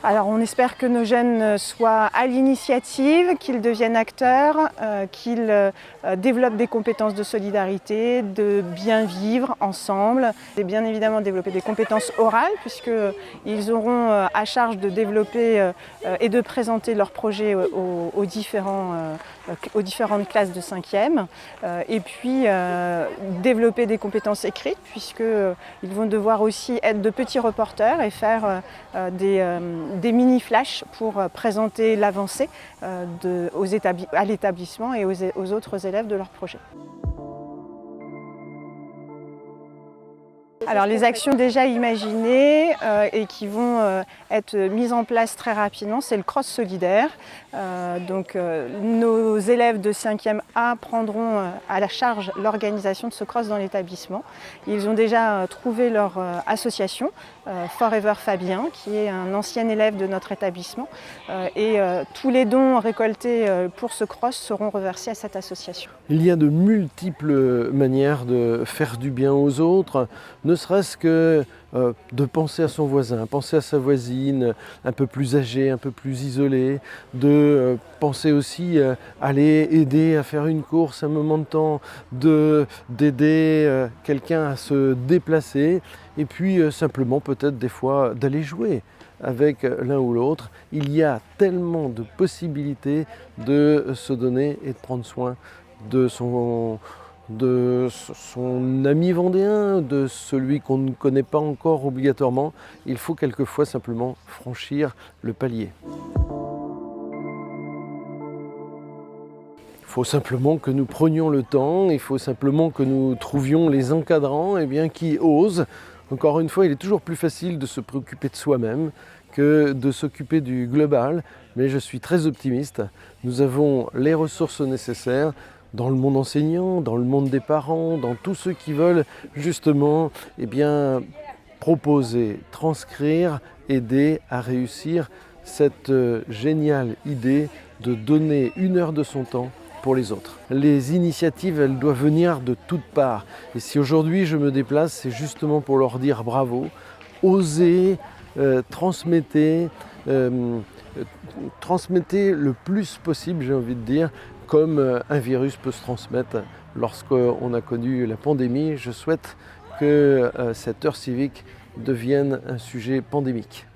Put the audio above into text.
Alors on espère que nos jeunes soient à l'initiative, qu'ils deviennent acteurs, qu'ils développent des compétences de solidarité, de bien vivre ensemble, et bien évidemment développer des compétences orales puisqu'ils auront à charge de développer et de présenter leurs projets aux différentes classes de 5e, et puis développer des compétences écrites puisqu'ils vont devoir aussi être de petits reporters et faire des mini-flashs pour présenter l'avancée à l'établissement et aux autres élèves de leur projet. Alors les actions déjà imaginées et qui vont être mises en place très rapidement, c'est le cross solidaire. Nos élèves de 5e A prendront à la charge l'organisation de ce cross dans l'établissement. Ils ont déjà trouvé leur association, Forever Fabien, qui est un ancien élève de notre établissement. Tous les dons récoltés pour ce cross seront reversés à cette association. Il y a de multiples manières de faire du bien aux autres, ne serait-ce que de penser à son voisin, penser à sa voisine un peu plus âgée, un peu plus isolée, de penser aussi à aller aider à faire une course un moment de temps, d'aider quelqu'un à se déplacer et puis simplement peut-être des fois d'aller jouer avec l'un ou l'autre. Il y a tellement de possibilités de se donner et de prendre soin de son ami vendéen, de celui qu'on ne connaît pas encore obligatoirement. Il faut quelquefois simplement franchir le palier. Il faut simplement que nous prenions le temps, il faut simplement que nous trouvions les encadrants qui osent. Encore une fois, il est toujours plus facile de se préoccuper de soi-même que de s'occuper du global, mais je suis très optimiste. Nous avons les ressources nécessaires dans le monde enseignant, dans le monde des parents, dans tous ceux qui veulent justement proposer, transcrire, aider à réussir cette géniale idée de donner 1 heure de son temps pour les autres. Les initiatives, elles doivent venir de toutes parts. Et si aujourd'hui je me déplace, c'est justement pour leur dire bravo, osez, transmettez le plus possible, j'ai envie de dire, comme un virus peut se transmettre lorsqu'on a connu la pandémie. Je souhaite que cette heure civique devienne un sujet pandémique.